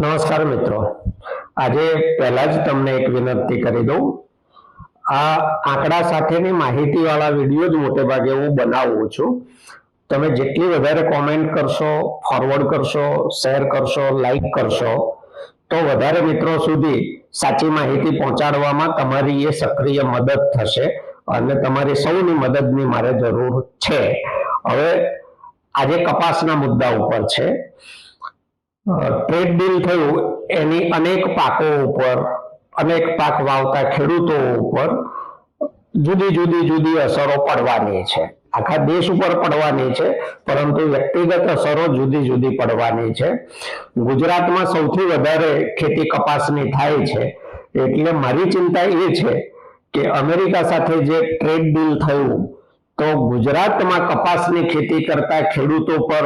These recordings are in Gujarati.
નમસ્કાર મિત્રો, આજે પહેલા જ તમને એક વિનંતી કરી દઉં. આ આંકડા સાથેની માહિતીવાળા વિડીયો જ મોટે ભાગે હું બનાવું છું. તમે જેટલી વધારે કોમેન્ટ કરશો, ફોરવર્ડ કરશો, શેર કરશો, લાઈક કરશો, તો વધારે મિત્રો સુધી સાચી માહિતી પહોંચાડવામાં તમારી એ સક્રિય મદદ થશે અને તમારી સૌની મદદની મારે જરૂર છે. હવે આજે કપાસના મુદ્દા ઉપર છે. ટ્રેડ ડીલ થયું એની અનેક પાકો ઉપર, અનેક પાક વાવતા ખેડૂતો ઉપર જુદી જુદી અસરો પડવાની છે. આખા દેશ ઉપર પડવાની છે, પરંતુ વ્યક્તિગત અસરો જુદી પડવાની છે. ગુજરાતમાં સૌથી વધારે ખેતી કપાસની થાય છે, એટલે મારી ચિંતા એ છે કે અમેરિકા સાથે જે ટ્રેડ ડીલ થયું તો ગુજરાતમાં કપાસની ખેતી કરતા ખેડૂતો પર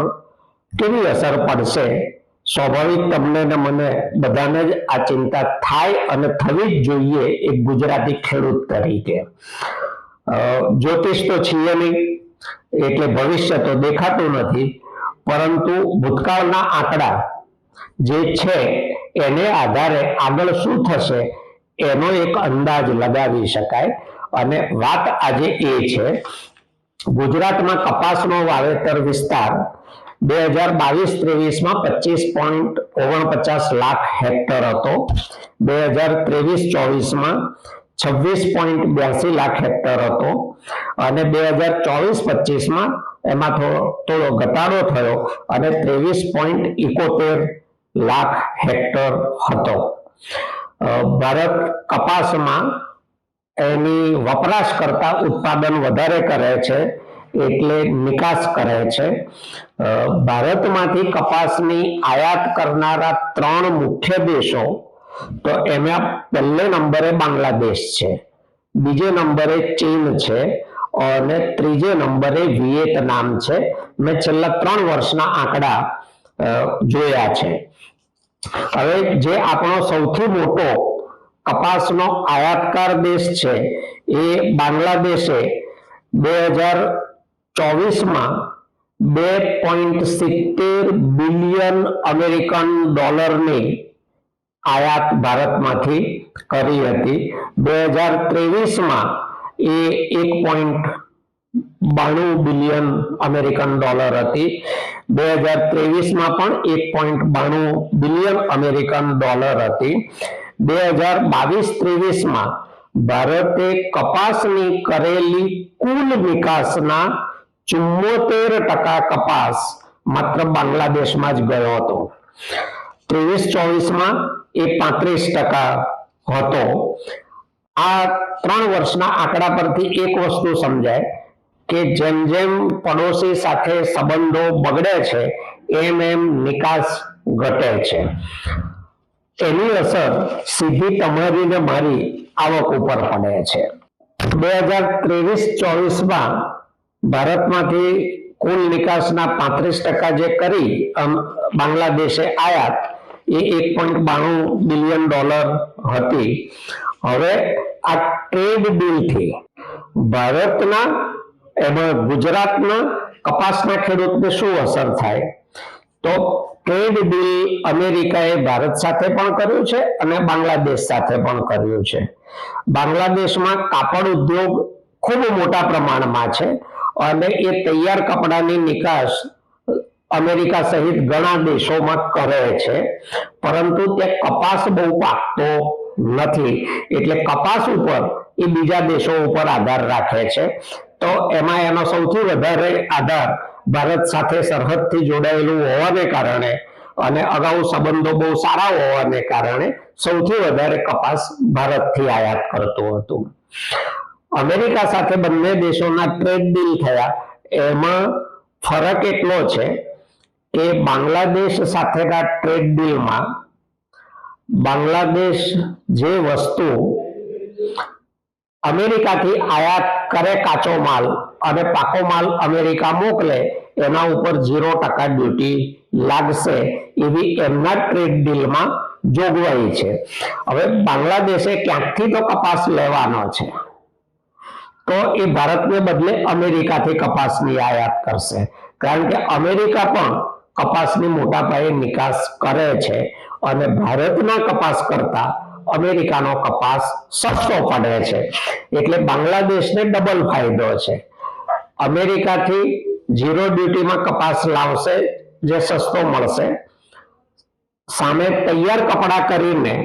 કેવી અસર પડશે. સ્વાભાવિક તમને ને મને બધાને જ આ ચિંતા થાય અને થવી જ જોઈએ એક ગુજરાતી ખેડૂત તરીકે. જ્યોતિષ તો છીએ નહીં, એટલે ભવિષ્ય તો દેખાતું નથી, પરંતુ ભૂતકાળના આંકડા જે છે એને આધારે આગળ શું થશે એનો એક અંદાજ લગાવી શકાય. અને વાત આજે એ છે, ગુજરાતમાં કપાસનો વાવેતર વિસ્તાર 2022-23 માં 25.49 લાખ હેક્ટર હતો. 2023-24 માં 26.82 લાખ હેક્ટર હતો અને 2024-25 માં એમાં થોડો ઘટાડો થયો અને 23.71 લાખ હેક્ટર હતો. ભારત કપાસમાં એની વપરાશ કરતા ઉત્પાદન વધારે કરે છે, એટલે નિકાસ કરે છે. ભારતમાંથી કપાસની આયાત કરનારા 3 મુખ્ય દેશો, તો એમાં પહેલે નંબરે બાંગ્લાદેશ છે, બીજે નંબરે ચીન છે અને ત્રીજે નંબરે વિયેતનામ છે. મેં છેલ્લા 3 વર્ષના આંકડા જોયા છે. હવે જે આપણો સૌથી મોટો કપાસનો આયાતકાર દેશ છે એ બાંગ્લાદેશે 2024 માં 2.70 બિલિયન અમેરિકન ડોલરની આયાત ભારતમાંથી કરી હતી. 2023 માં એ 1.92 બિલિયન અમેરિકન ડોલર હતી. 2023 માં પણ 1.92 બિલિયન અમેરિકન ડોલર હતી. 2022-23 માં ભારતે કપાસની કરેલી કુલ નિકાસના 74% કપાસ માત્ર બાંગ્લાદેશમાં જ ગયો હતો. 23-24 માં એ 35% હતો. આ 3 વર્ષના આંકડા પરથી એક વસ્તુ સમજાય કે જેમ જેમ પડોશી સાથે સંબંધો બગડે છે એમ નિકાસ ઘટે છે. એની અસર સીધી તમારી ને મારી આવક ઉપર પડે છે. 2023-24 માં ભારતમાંથી કુલ નિકાસના 35% જે કરી બાંગ્લાદેશે આયાત એ 1.92 બિલિયન ડોલર હતી. હવે આ ટ્રેડ ડીલથી ભારતના એમાં ગુજરાતના કપાસના ખેડૂતને શું અસર થાય? તો ટ્રેડ ડીલ અમેરિકાએ ભારત સાથે પણ કર્યું છે અને બાંગ્લાદેશ સાથે પણ કર્યું છે. બાંગ્લાદેશમાં કાપડ ઉદ્યોગ ખૂબ મોટા પ્રમાણમાં છે અને એ તૈયાર કપડાની નિકાસ અમેરિકા સહિત ઘણા દેશોમાં કરે છે, પરંતુ ત્યાં કપાસ બહુ પાકતો નથી, એટલે કપાસ ઉપર એ બીજા દેશો ઉપર આધાર રાખે છે. તો એમાં એનો સૌથી વધારે આધાર ભારત સાથે સરહદથી જોડાયેલું હોવાને કારણે અને અગાઉ સંબંધો બહુ સારા હોવાને કારણે સૌથી વધારે કપાસ ભારતથી આયાત કરતું હતું. અમેરિકા સાથે બંને દેશોના ટ્રેડ ડીલ થયા, એમાં ફરક એટલો છે કે બાંગ્લાદેશ સાથેના ટ્રેડ ડીલમાં બાંગ્લાદેશ જે વસ્તુ અમેરિકાથી આયાત કરે કાચો માલ અને પાકો માલ અમેરિકા મોકલે એના ઉપર 0% ડ્યુટી લાગશે, એવી એમના ટ્રેડ ડીલમાં જોગવાઈ છે. હવે બાંગ્લાદેશે ક્યાંકથી તો કપાસ લેવાનો છે, તો એ ભારતને બદલે અમેરિકાથી કપાસની આયાત કરશે, કારણ કે અમેરિકા પણ કપાસની મોટા પાયે નિકાસ કરે છે અને ભારતના કપાસ કરતા અમેરિકાનો કપાસ સસ્તો પડે છે. એટલે બાંગ્લાદેશને ડબલ ફાયદો છે. અમેરિકાથી ઝીરો ડ્યુટીમાં કપાસ લાવશે જે સસ્તો મળશે, સામે તૈયાર કપડા કરીને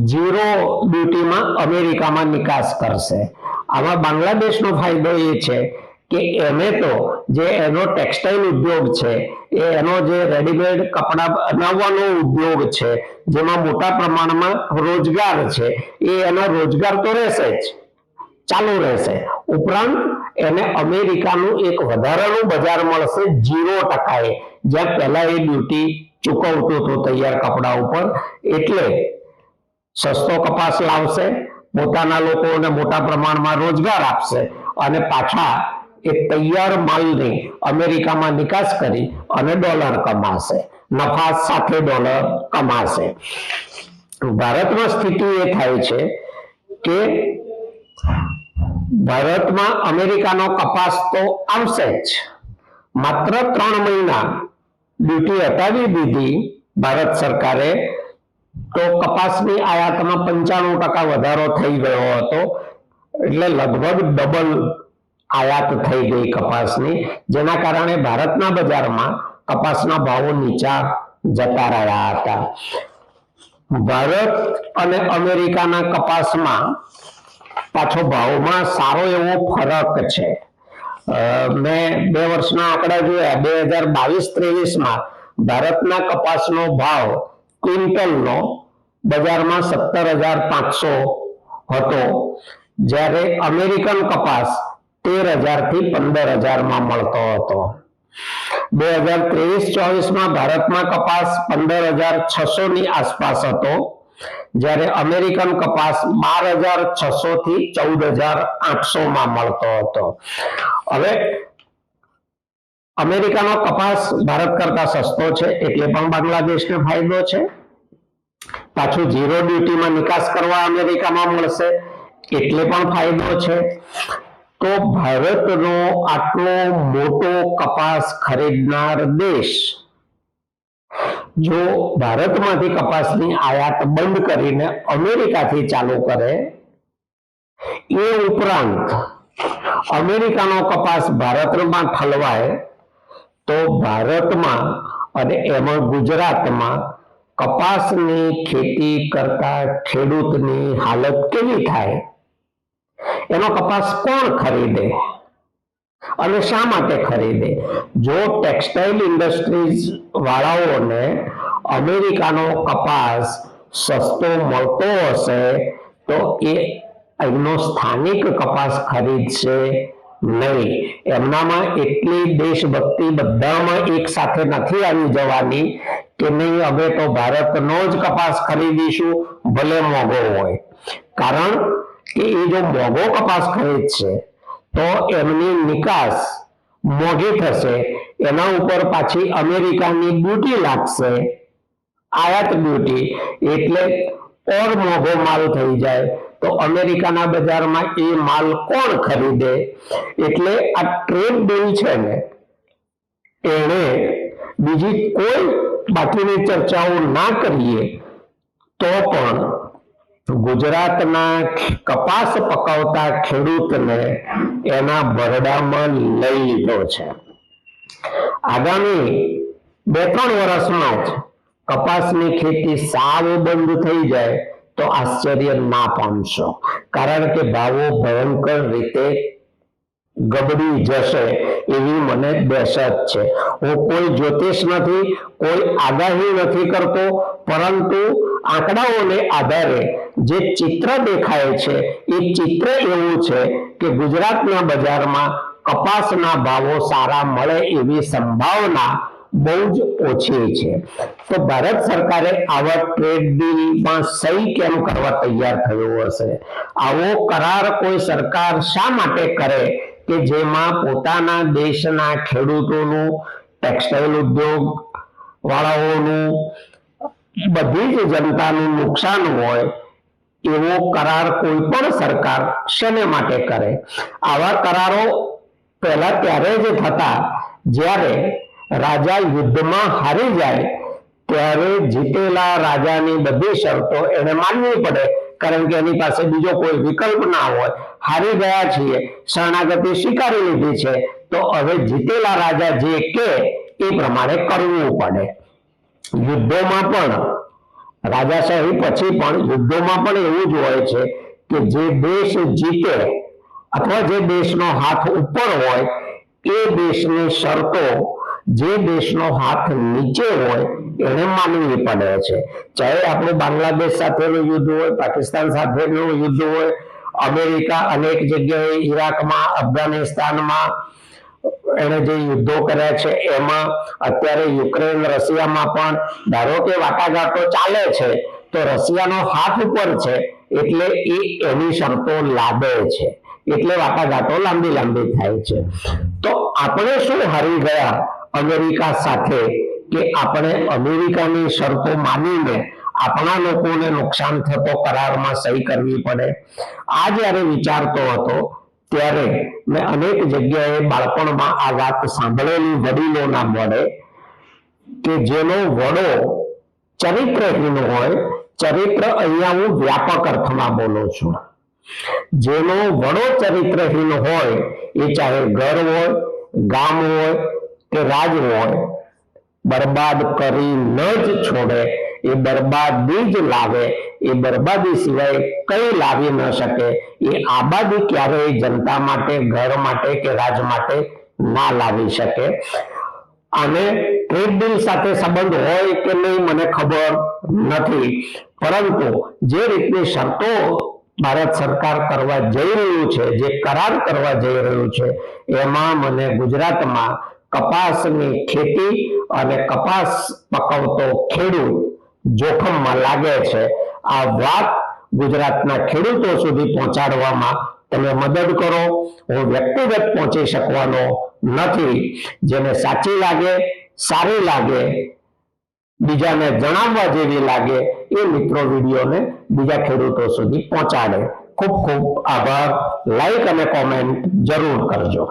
ઝીરો ડ્યુટીમાં અમેરિકામાં નિકાસ કરશે. આમાં બાંગ્લાદેશનો ફાયદો એ છે કે એને તો જે એનો ટેક્સટાઇલ ઉદ્યોગ છે, એનો જે રેડીમેડ કપડા બનાવવાનો ઉદ્યોગ છે, જેમાં મોટા પ્રમાણમાં રોજગાર છે, એનો રોજગાર તો રહેશે જ, ચાલુ રહેશે. ઉપરાંત એને અમેરિકાનું એક વધારાનું બજાર મળશે 0%, જ્યાં પહેલા એ ડ્યુટી ચૂકવતું હતું તૈયાર કપડા ઉપર. એટલે સસ્તો કપાસ લાવશે, પોતાના લોકોને મોટા પ્રમાણમાં રોજગાર આપશે અને પાછા એ તૈયાર માલની અમેરિકામાં નિકાસ કરી અને ડોલર કમાશે, નફા સાથે ડોલર કમાશે. ભારતમાં સ્થિતિ એ થાય છે કે ભારતમાં અમેરિકાનો કપાસ તો આવશે જ, માત્ર 3 મહિના ડ્યુટી હટાવી દીધી ભારત સરકારે તો કપાસની આયાતમાં 95% વધારો થઈ ગયો હતો. એટલે લગભગ ડબલ આયાત થઈ ગઈ કપાસની, જેના કારણે ભારતના બજારમાં કપાસના ભાવો નીચા જતા રહ્યા હતા. ભારત અને અમેરિકાના કપાસમાં પાછો ભાવમાં સારો એવો ફરક છે. મેં 2 વર્ષના આંકડા જોયા. 2022-23માં ભારતના કપાસનો ભાવ ક્વિન્ટલનો બજારમાં 17,500 હતો, જ્યારે અમેરિકન કપાસ 13,000 થી 15,000 મળતો હતો. 2023-24માં ભારતમાં કપાસ 15,600 ની આસપાસ હતો, જ્યારે અમેરિકન કપાસ 12,600 થી 14,800 મળતો હતો. હવે અમેરિકાનો કપાસ ભારત કરતા સસ્તો છે એટલે પણ બાંગ્લાદેશને ફાયદો છે. પાછું ઝીરો ડ્યુટીમાં નિકાસ કરવા અમેરિકામાં મળશે એટલે પણ ફાયદો છે. તો ભારતનો આટલો મોટો કપાસ ખરીદનાર દેશ જો ભારતમાંથી કપાસની આયાત બંધ કરીને અમેરિકાથી ચાલુ કરે, એ ઉપરાંત અમેરિકાનો કપાસ ભારતમાં ઠલવાય, તો ભારતમાં અને એમાં ગુજરાતમાં કપાસની ખેતી કરતા ખેડૂતની હાલત કેવી થાય? એનો કપાસ કોણ ખરીદે અને શા માટે ખરીદે? જો ટેક્સટાઇલ ઇન્ડસ્ટ્રીઝ વાળાઓને અમેરિકાનો કપાસ સસ્તો મળતો હશે તો એ અહીંનો સ્થાનિક કપાસ ખરીદશે નહીં. એમનામાં એટલી દેશભક્તિ બધામાં એક સાથે નથી આવી જવાની કે નહીં અમે તો ભારતનો જ કપાસ ખરીદીશું ભલે મોંઘો હોય. કારણ કે એ જો મોંઘો કપાસ ખરીદશે તો એમની નિકાસ મોંઘી થશે, એના ઉપર પાછી અમેરિકાની ડ્યુટી લાગશે, આયાત ડ્યુટી, એટલે ઓર મોંઘો માલ થઈ જાય તો અમેરિકાના બજારમાં એ માલ કોણ ખરીદે? એટલે આ ટ્રેડ ડીલ છે ને, એને બીજી કોઈ બાકીની ચર્ચાઓ ના કરીએ તો પણ ગુજરાતના કપાસ પકવતા ખેડૂતને એના બરડામાં લઈ લીધો છે. આગામી 2-3 વર્ષમાં જ કપાસની ખેતી સાવ બંધ થઈ જાય તો આશ્ચર્ય ના પામશો, કારણ કે ભાવો ભયંકર રીતે ગબડી જશે એવી મને દહેશત છે. હું કોઈ જ્યોતિષ નથી, કોઈ આગાહી નથી કરતો, પરંતુ આંકડાઓને આધારે જે ચિત્ર દેખાય છે એ ચિત્ર એવું છે કે ગુજરાતના બજારમાં કપાસના ભાવો સારા મળે એવી સંભાવના બહુ જ ઓછી છે. તો ભારત સરકારે આવા ટ્રેડ ડીલમાં સહી કેમ કરવા તૈયાર થયું હશે? આવો કરાર કોઈ સરકાર શા માટે કરે કે જેમાં પોતાના દેશના ખેડૂતોનું, ટેક્સટાઇલ ઉદ્યોગ વાળાઓનું, બધી જ જનતાનું નુકસાન હોય? એવો કરાર કોઈ પણ સરકાર શેને માટે કરે? આવા કરારો પહેલા ત્યારે જ થતા જ્યારે રાજા યુદ્ધમાં હારી જાય ત્યારે જીતેલા રાજાની બધી શરતો એને માનવી પડે, કારણ કે એની પાસે બીજો કોઈ વિકલ્પ ના હોય. હારી ગયા છીએ, શરણાગતિ સ્વીકારી લીધી છે, તો હવે જીતેલા રાજા જે કે એ પ્રમાણે કરવું પડે. યુદ્ધોમાં પણ રાજાશાહી પછી પણ યુદ્ધોમાં પણ એવું જ હોય છે કે જે દેશ જીતે અથવા જે દેશનો હાથ ઉપર હોય એ દેશની શરતો જે દેશનો હાથ નીચે હોય એને માનવી પડે છે. ચાહે આપણું બાંગ્લાદેશ સાથેનું યુદ્ધ હોય, પાકિસ્તાન સાથેનું યુદ્ધ હોય, અમેરિકા અનેક જગ્યાએ ઈરાકમાં, અફઘાનિસ્તાનમાં એને જે યુદ્ધો કર્યા છે એમાં, અત્યારે યુક્રેન રશિયામાં પણ ધારો કે વાટાઘાટો ચાલે છે તો રશિયાનો હાથ ઉપર છે એટલે એ એની શરતો લાદે છે, એટલે વાટાઘાટો લાંબી થાય છે. તો આપણે શું હારી ગયા અમેરિકા સાથે કે આપણે અમેરિકાની શરતો માનીને આપણા લોકોને નુકસાન થતો કરારમાં સહી કરવી પડે. આ જ્યારે વિચારતો હતો ત્યારે મેં અનેક જગ્યાએ બાળપણમાં આ વાત સાંભળેલી વડીલોના મોઢે કે જેનો વડો ચરિત્રહીન હોય, ચરિત્ર અહીંયા હું વ્યાપક અર્થમાં બોલું છું, જેનો વડો ચરિત્રહીન હોય એ ચાહે ઘર હોય, ગામ હોય કે રાજ હોય, બરબાદ કરી ન જ છોડે, એ બરબાદી જ લાવે, એ બરબાદી સિવાય કઈ લાવી ન શકે. એ આબાદી ક્યારેય જનતા માટે, ઘર માટે કે રાજ માટે ના લાવી શકે. અને ટ્રેડ ડીલ સાથે સંબંધ હોય કે નહીં મને ખબર નથી, પરંતુ જે રીતની શરતો ભારત સરકાર કરવા જઈ રહ્યું છે, જે કરાર કરવા જઈ રહ્યું છે, એમાં મને ગુજરાતમાં કપાસની ખેતી અને કપાસ પકવતો ખેડૂત જોખમમાં લાગે છે. આ વાત ગુજરાતના ખેડૂતો સુધી પહોંચાડવામાં તમે મદદ કરો. હું વ્યક્તિગત પહોંચી શકવાનો નથી. જેને સાચી લાગે, સારી લાગે, બીજાને જણાવવા જેવી લાગે એ મિત્રો વિડીયોને બીજા ખેડૂતો સુધી પહોંચાડે. ખૂબ ખૂબ આભાર. લાઈક અને કોમેન્ટ જરૂર કરજો.